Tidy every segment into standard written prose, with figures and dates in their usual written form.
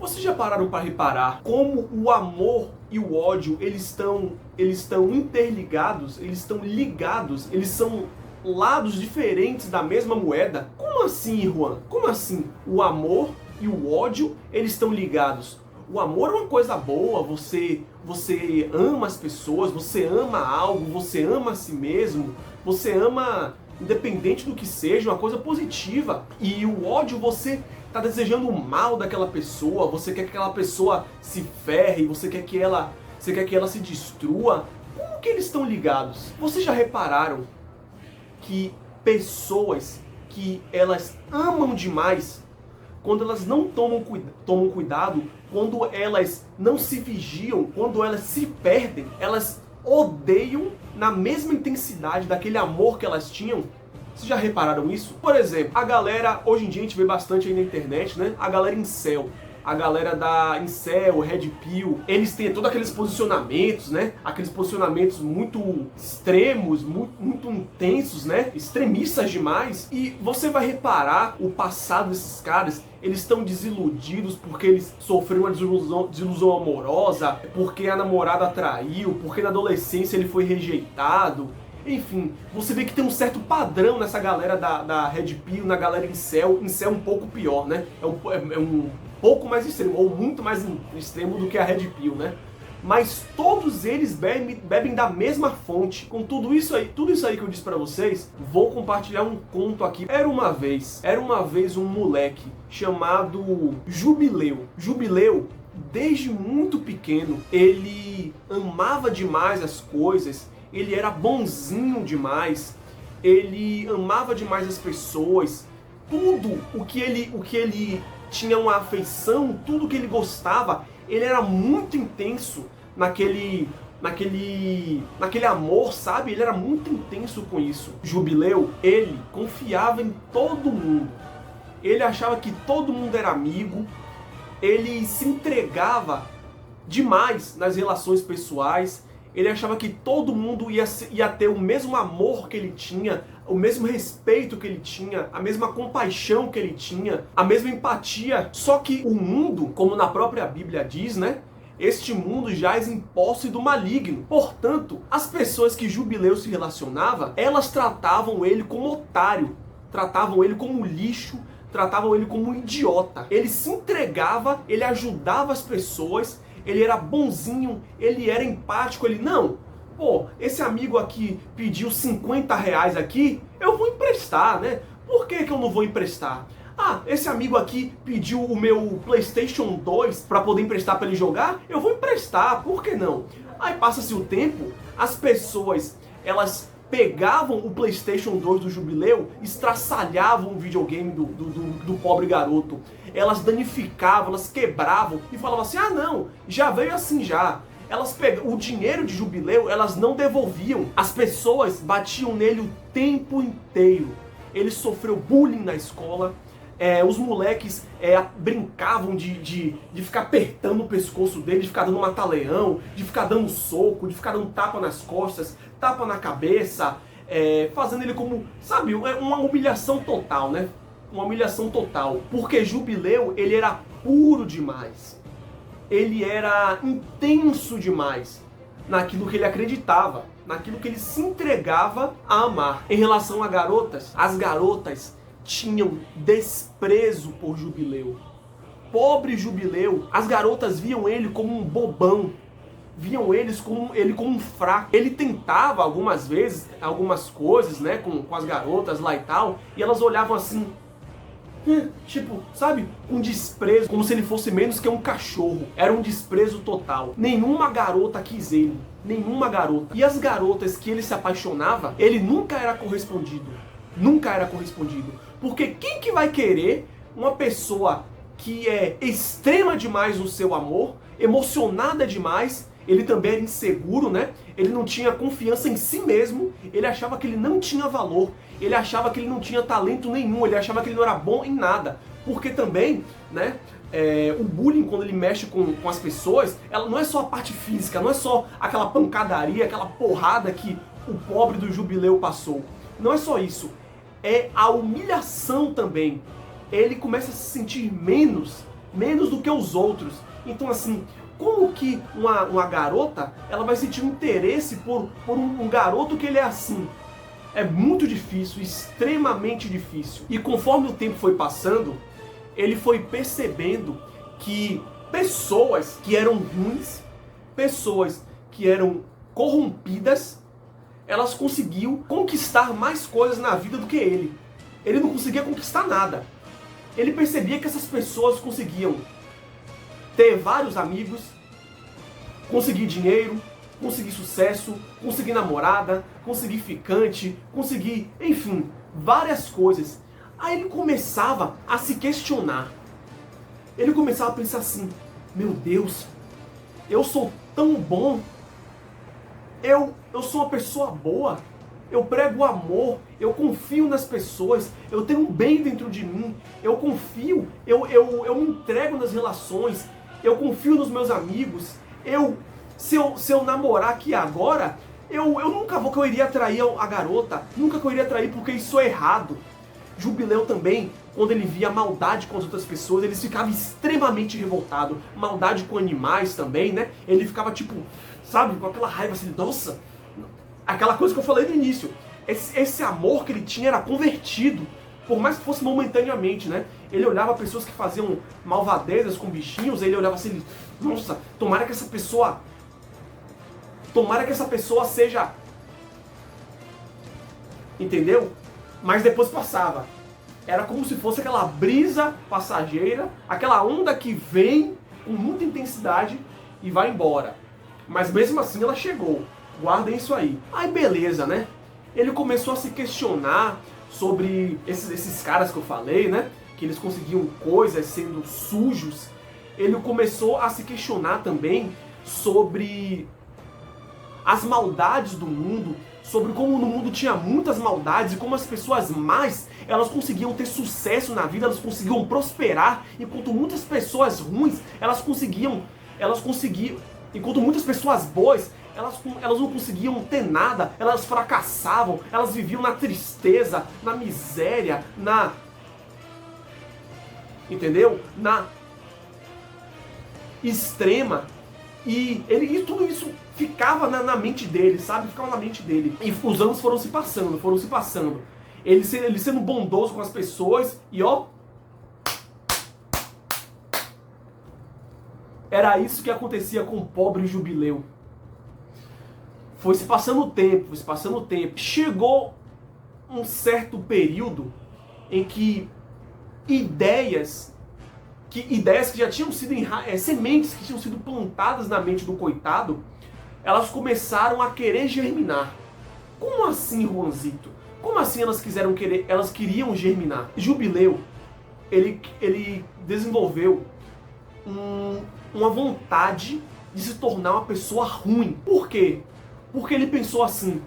Vocês já pararam para reparar como o amor e o ódio eles estão interligados, eles estão ligados, eles são lados diferentes da mesma moeda? Como assim, Juan? Como assim? O amor e o ódio eles estão ligados? O amor é uma coisa boa, você ama as pessoas, você ama algo, você ama a si mesmo, você ama independente do que seja, uma coisa positiva. E o ódio, você tá desejando o mal daquela pessoa, você quer que aquela pessoa se ferre, você quer que ela se destrua. Como que eles estão ligados? Vocês já repararam que pessoas que elas amam demais, quando elas não tomam cuidado, quando elas não se vigiam, quando elas se perdem, elas odeiam na mesma intensidade daquele amor que elas tinham? Vocês já repararam isso? Por exemplo, a galera, hoje em dia a gente vê bastante aí na internet, né? A galera incel. A galera da incel, red pill, eles têm todos aqueles posicionamentos, né? Aqueles posicionamentos muito extremos, muito intensos, né? Extremistas demais. E você vai reparar o passado desses caras. Eles estão desiludidos porque eles sofreram uma desilusão amorosa, porque a namorada traiu, porque na adolescência ele foi rejeitado. Enfim, você vê que tem um certo padrão nessa galera da Red Pill, na galera incel. Incel um pouco pior, né? É um pouco mais extremo, ou muito mais extremo do que a Red Pill, né? Mas todos eles bebem da mesma fonte. Com tudo isso aí que eu disse pra vocês, vou compartilhar um conto aqui. Era uma vez um moleque chamado Jubileu. Jubileu, desde muito pequeno, ele amava demais as coisas, ele era bonzinho demais, ele amava demais as pessoas, tudo o que ele tinha uma afeição, tudo o que ele gostava, ele era muito intenso naquele amor, sabe? Ele era muito intenso com isso. Jubileu, ele confiava em todo mundo, ele achava que todo mundo era amigo, ele se entregava demais nas relações pessoais. Ele achava que todo mundo ia ter o mesmo amor que ele tinha, o mesmo respeito que ele tinha, a mesma compaixão que ele tinha, a mesma empatia. Só que o mundo, como na própria Bíblia diz, né? Este mundo jaz em posse do maligno. Portanto, as pessoas que Jubileu se relacionava, elas tratavam ele como otário, tratavam ele como lixo, tratavam ele como um idiota. Ele se entregava, ele ajudava as pessoas, ele era bonzinho, ele era empático, ele, não, pô, esse amigo aqui pediu 50 reais aqui, eu vou emprestar, né? Por que eu não vou emprestar? Ah, esse amigo aqui pediu o meu PlayStation 2 para poder emprestar para ele jogar, eu vou emprestar, por que não? Aí passa-se o tempo, as pessoas, elas pegavam o PlayStation 2 do Jubileu, estraçalhavam o videogame do pobre garoto. Elas danificavam, elas quebravam e falavam assim, ah não, já veio assim já. Elas pegam o dinheiro de Jubileu, elas não devolviam. As pessoas batiam nele o tempo inteiro. Ele sofreu bullying na escola. Os moleques brincavam de ficar apertando o pescoço dele, de ficar dando mata-leão, de ficar dando soco, de ficar dando tapa nas costas, tapa na cabeça, fazendo ele como, sabe, uma humilhação total, né? Uma humilhação total. Porque Jubileu, ele era puro demais. Ele era intenso demais naquilo que ele acreditava, naquilo que ele se entregava a amar. Em relação a garotas, as garotas tinham desprezo por Jubileu. Pobre Jubileu, as garotas viam ele como um bobão, viam ele como um fraco. Ele tentava algumas vezes, algumas coisas, né, com as garotas lá e tal, e elas olhavam assim, tipo, sabe, com desprezo, como se ele fosse menos que um cachorro. Era um desprezo total. Nenhuma garota quis ele, nenhuma garota. E as garotas que ele se apaixonava, ele nunca era correspondido. Nunca era correspondido. Porque quem que vai querer uma pessoa que é extrema demais no seu amor, emocionada demais, ele também era inseguro, né? Ele não tinha confiança em si mesmo, ele achava que ele não tinha valor, ele achava que ele não tinha talento nenhum, ele achava que ele não era bom em nada. Porque também, né, o bullying, quando ele mexe com as pessoas, ela não é só a parte física, não é só aquela pancadaria, aquela porrada que o pobre do Jubileu passou. Não é só isso. É a humilhação também. Ele começa a se sentir menos menos do que os outros. Então assim, como que uma garota ela vai sentir um interesse por um garoto que ele é assim? É muito difícil, extremamente difícil. E conforme o tempo foi passando, ele foi percebendo que pessoas que eram ruins, pessoas que eram corrompidas, elas conseguiam conquistar mais coisas na vida do que ele. Ele não conseguia conquistar nada. Ele percebia que essas pessoas conseguiam ter vários amigos, conseguir dinheiro, conseguir sucesso, conseguir namorada, conseguir ficante, conseguir, enfim, várias coisas. Aí ele começava a se questionar. Ele começava a pensar assim, meu Deus, eu sou tão bom, eu sou uma pessoa boa, eu prego amor, eu confio nas pessoas, eu tenho um bem dentro de mim, eu confio, eu me entrego nas relações, eu confio nos meus amigos, se eu namorar aqui agora, eu nunca vou que eu iria atrair a garota, nunca que eu iria atrair porque isso é errado. Jubileu também, quando ele via maldade com as outras pessoas, ele ficava extremamente revoltado. Maldade com animais também, né? Ele ficava tipo, sabe, com aquela raiva assim, nossa, aquela coisa que eu falei no início. Esse amor que ele tinha era convertido, por mais que fosse momentaneamente, né? Ele olhava pessoas que faziam malvadezas com bichinhos, ele olhava assim, nossa, tomara que essa pessoa seja... Entendeu? Mas depois passava. Era como se fosse aquela brisa passageira, aquela onda que vem com muita intensidade e vai embora. Mas mesmo assim ela chegou. Guardem isso aí. Aí beleza, né? Ele começou a se questionar sobre esses caras que eu falei, né? Que eles conseguiam coisas sendo sujos. Ele começou a se questionar também sobre as maldades do mundo, sobre como no mundo tinha muitas maldades e como as pessoas más, elas conseguiam ter sucesso na vida, elas conseguiam prosperar, enquanto muitas pessoas ruins, enquanto muitas pessoas boas, elas não conseguiam ter nada, elas fracassavam, elas viviam na tristeza, na miséria, entendeu? Na extrema. E tudo isso ficava na mente dele, sabe? Ficava na mente dele. E os anos foram se passando. Ele sendo bondoso com as pessoas e ó... Era isso que acontecia com o pobre Jubileu. Foi se passando o tempo. Chegou um certo período em que ideias que já tinham sido sementes que tinham sido plantadas na mente do coitado, elas começaram a querer germinar. Como assim, Juanzito? Como assim elas queriam germinar? Jubileu, ele desenvolveu uma vontade de se tornar uma pessoa ruim. Por quê? Porque ele pensou assim,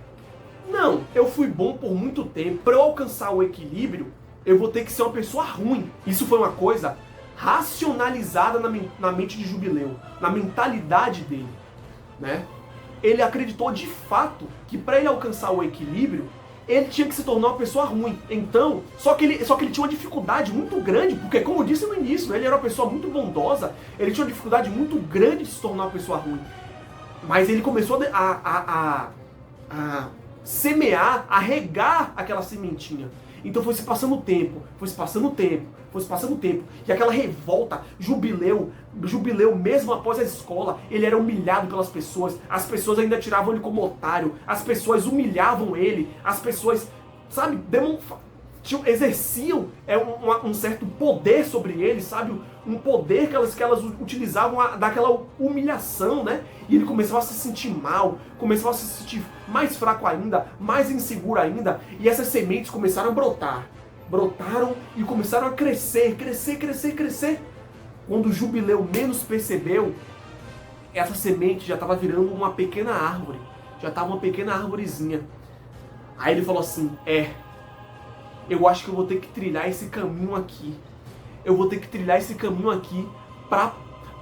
não, eu fui bom por muito tempo, para eu alcançar o equilíbrio, eu vou ter que ser uma pessoa ruim. Isso foi uma coisa racionalizada na mente de Jubileu, na mentalidade dele, né? Ele acreditou de fato que para ele alcançar o equilíbrio, ele tinha que se tornar uma pessoa ruim. Então, só que ele tinha uma dificuldade muito grande, porque como eu disse no início, né, ele era uma pessoa muito bondosa, ele tinha uma dificuldade muito grande de se tornar uma pessoa ruim. Mas ele começou a semear, a regar aquela sementinha. Então foi se passando o tempo. E aquela revolta, Jubileu mesmo após a escola, ele era humilhado pelas pessoas. As pessoas ainda tiravam ele como otário. As pessoas humilhavam ele. As pessoas, sabe, exerciam um certo poder sobre ele, sabe? Um poder que elas utilizavam daquela humilhação, né? E ele começava a se sentir mal, começava a se sentir mais fraco ainda, mais inseguro ainda, e essas sementes começaram a brotar. Brotaram e começaram a crescer. Quando o Jubileu menos percebeu, essa semente já estava virando uma pequena árvore. Já estava uma pequena árvorezinha. Aí ele falou assim, eu acho que eu vou ter que trilhar esse caminho aqui.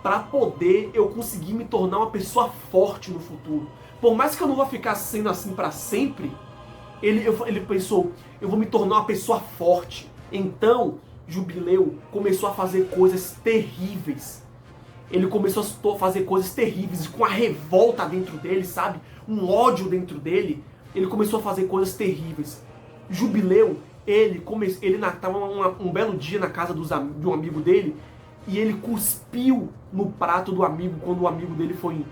Pra poder eu conseguir me tornar uma pessoa forte no futuro. Por mais que eu não vá ficar sendo assim pra sempre, ele pensou, eu vou me tornar uma pessoa forte. Então, Jubileu começou a fazer coisas terríveis. Ele começou a fazer coisas terríveis, com a revolta dentro dele, sabe? Um ódio dentro dele. Ele começou a fazer coisas terríveis. Jubileu, ele estava um belo dia na casa de um amigo dele, e ele cuspiu no prato do amigo quando o amigo dele foi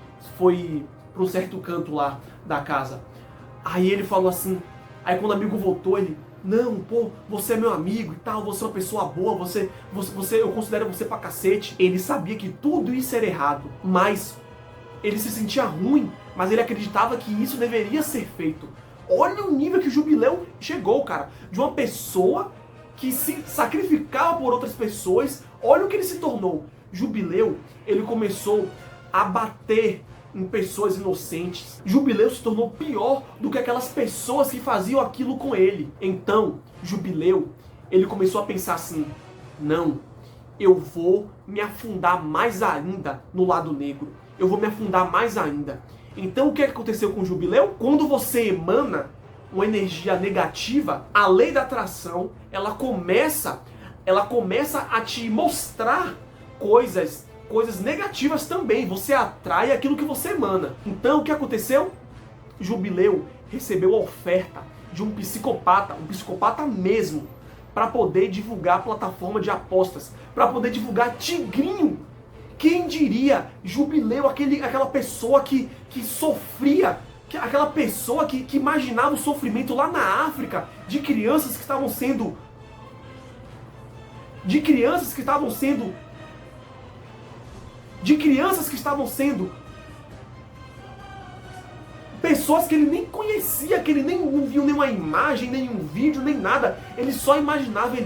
para um certo canto lá da casa. Aí ele falou assim, aí quando o amigo voltou, ele: não, pô, você é meu amigo e tal, você é uma pessoa boa, eu considero você pra cacete. Ele sabia que tudo isso era errado, mas ele se sentia ruim, mas ele acreditava que isso deveria ser feito. Olha o nível que o Jubileu chegou, cara, de uma pessoa que se sacrificava por outras pessoas. Olha o que ele se tornou. Jubileu, ele começou a bater em pessoas inocentes. Jubileu se tornou pior do que aquelas pessoas que faziam aquilo com ele. Então, Jubileu, ele começou a pensar assim: não, eu vou me afundar mais ainda no lado negro. Eu vou me afundar mais ainda. Então, o que aconteceu com Jubileu? Quando você emana uma energia negativa, a lei da atração, ela começa a te mostrar coisas negativas também. Você atrai aquilo que você emana. Então, o que aconteceu? Jubileu recebeu a oferta de um psicopata mesmo, para poder divulgar a plataforma de apostas, para poder divulgar Tigrinho. Quem diria? Jubileu, aquela pessoa que sofria, aquela pessoa que imaginava o sofrimento lá na África de crianças que estavam sendo pessoas que ele nem conhecia, que ele nem não viu nenhuma imagem, nenhum vídeo, nem nada. Ele só imaginava,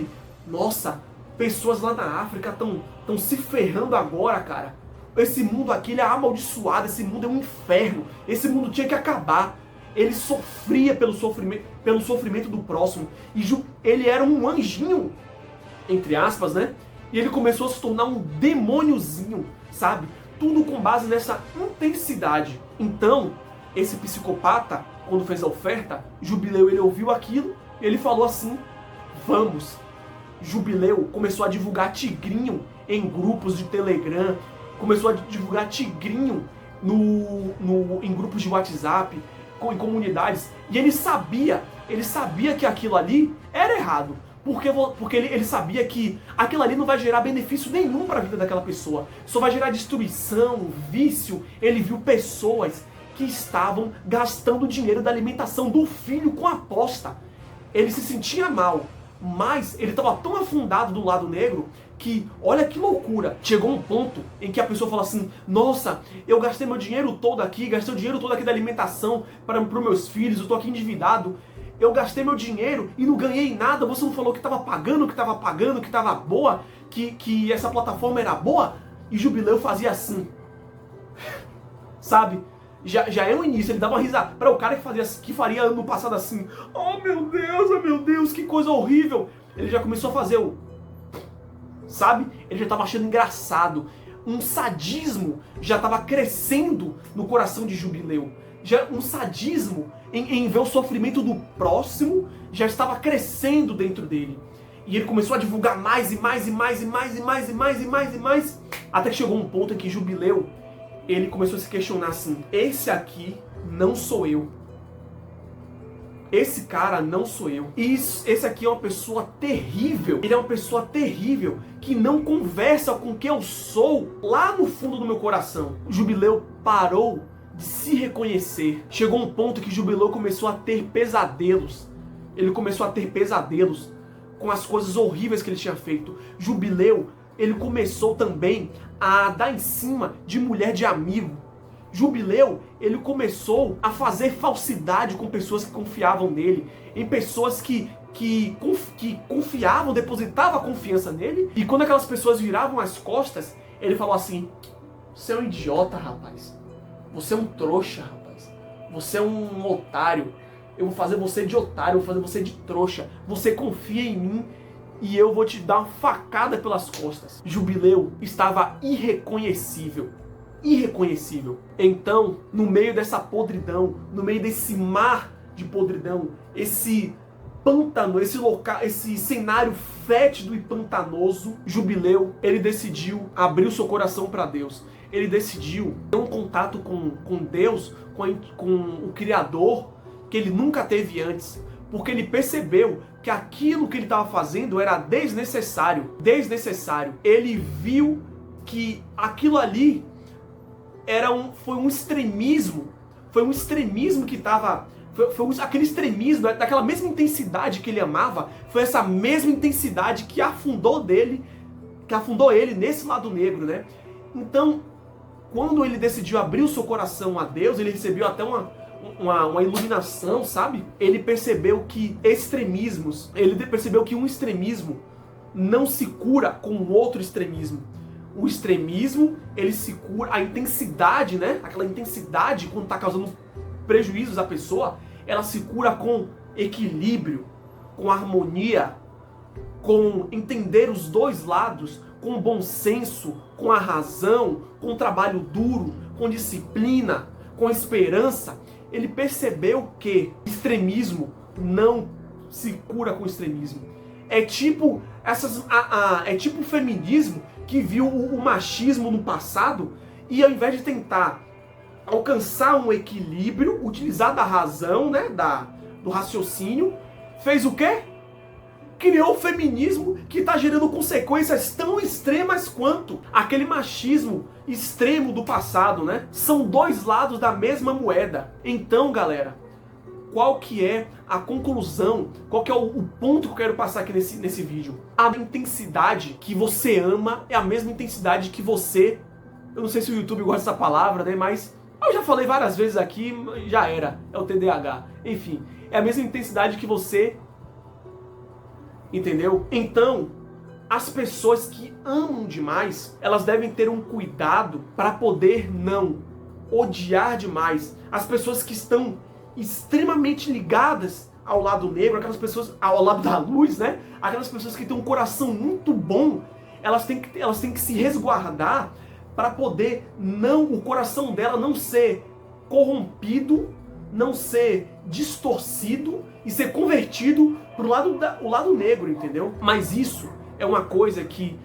nossa, pessoas lá na África estão se ferrando agora, cara. Esse mundo aqui, ele é amaldiçoado, esse mundo é um inferno, esse mundo tinha que acabar. Ele sofria pelo sofrimento do próximo, e ele era um anjinho, entre aspas, né? E ele começou a se tornar um demôniozinho, sabe? Tudo com base nessa intensidade. Então, esse psicopata, quando fez a oferta, Jubileu, ele ouviu aquilo, e ele falou assim: vamos. Jubileu começou a divulgar Tigrinho em grupos de Telegram, começou a divulgar Tigrinho em grupos de WhatsApp, em comunidades, e ele sabia que aquilo ali era errado, porque ele sabia que aquilo ali não vai gerar benefício nenhum para a vida daquela pessoa, só vai gerar destruição, vício. Ele viu pessoas que estavam gastando dinheiro da alimentação do filho com aposta. Ele se sentia mal, mas ele estava tão afundado do lado negro que, olha que loucura, chegou um ponto em que a pessoa fala assim: nossa, eu gastei meu dinheiro todo aqui, gastei o dinheiro todo aqui da alimentação para os meus filhos, eu tô aqui endividado, eu gastei meu dinheiro e não ganhei nada, você não falou que estava pagando, que estava boa, que essa plataforma era boa? E Jubileu fazia assim, sabe? Já é o início, ele dava uma risada para o cara que faria ano passado assim: oh meu Deus, que coisa horrível. Ele já começou a fazer sabe? Ele já estava achando engraçado. Um sadismo já estava crescendo no coração de Jubileu. Um sadismo em ver o sofrimento do próximo já estava crescendo dentro dele. E ele começou a divulgar mais, até que chegou um ponto em que Jubileu, ele começou a se questionar assim: esse aqui não sou eu. Esse cara não sou eu. Esse aqui é uma pessoa terrível. Ele é uma pessoa terrível que não conversa com o que eu sou lá no fundo do meu coração. Jubileu parou de se reconhecer. Chegou um ponto que Jubileu começou a ter pesadelos. Ele começou a ter pesadelos com as coisas horríveis que ele tinha feito. Jubileu, ele começou também a dar em cima de mulher de amigo. Jubileu, ele começou a fazer falsidade com pessoas que confiavam nele, em pessoas que confiavam, depositavam a confiança nele, e quando aquelas pessoas viravam as costas, ele falou assim: você é um idiota, rapaz, você é um trouxa, rapaz, você é um otário, eu vou fazer você de otário, eu vou fazer você de trouxa, você confia em mim e eu vou te dar uma facada pelas costas. Jubileu estava irreconhecível. Então, no meio dessa podridão, no meio desse mar de podridão, esse pântano, esse local, esse cenário fétido e pantanoso, Jubileu, ele decidiu abrir o seu coração para Deus. Ele decidiu ter um contato com Deus, com o Criador, que ele nunca teve antes. Porque ele percebeu que aquilo que ele estava fazendo era desnecessário. Desnecessário. Ele viu que aquilo ali foi um extremismo. Foi um extremismo que estava... aquele extremismo, daquela mesma intensidade que ele amava, foi essa mesma intensidade que afundou ele nesse lado negro, né? Então, quando ele decidiu abrir o seu coração a Deus, ele recebeu até uma iluminação, sabe? Ele percebeu que um extremismo não se cura com outro extremismo. O extremismo, ele se cura, a intensidade, né? Aquela intensidade, quando está causando prejuízos à pessoa, ela se cura com equilíbrio, com harmonia, com entender os dois lados, com bom senso, com a razão, com trabalho duro, com disciplina, com esperança. Ele percebeu que extremismo não se cura com extremismo. É tipo o feminismo que viu o machismo no passado e, ao invés de tentar alcançar um equilíbrio, utilizar da razão, né, do raciocínio, fez o quê? Criou o feminismo, que está gerando consequências tão extremas quanto aquele machismo extremo do passado, né? São dois lados da mesma moeda. Então, galera, qual que é a conclusão? Qual que é o ponto que eu quero passar aqui nesse vídeo? A intensidade que você ama é a mesma intensidade que você... Eu não sei se o YouTube gosta dessa palavra, né? Mas eu já falei várias vezes aqui, já era. É o TDAH. Enfim, é a mesma intensidade que você... Entendeu? Então, as pessoas que amam demais, elas devem ter um cuidado para poder não odiar demais. As pessoas que estão extremamente ligadas ao lado negro, aquelas pessoas ao lado da luz, né? Aquelas pessoas que têm um coração muito bom, elas têm que se resguardar para poder o coração dela não ser corrompido, não ser distorcido e ser convertido pro lado negro, entendeu? Mas isso é uma coisa que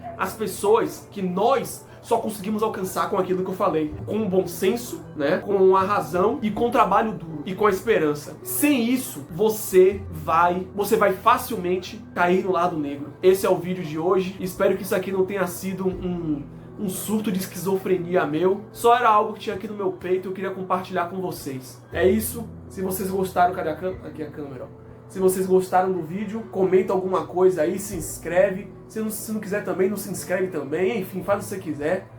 nós só conseguimos alcançar com aquilo que eu falei, com o bom senso, né? Com a razão e com o trabalho duro e com a esperança. Sem isso, você vai facilmente cair no lado negro. Esse é o vídeo de hoje. Espero que isso aqui não tenha sido um surto de esquizofrenia meu. Só era algo que tinha aqui no meu peito e eu queria compartilhar com vocês. É isso. Se vocês gostaram, cadê a câmera? Aqui a câmera, ó. Se vocês gostaram do vídeo, comenta alguma coisa aí, se inscreve. Se não quiser também, não se inscreve também. Enfim, faz o que você quiser.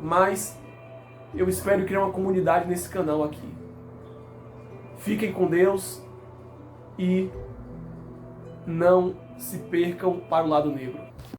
Mas eu espero criar uma comunidade nesse canal aqui. Fiquem com Deus e não se percam para o lado negro.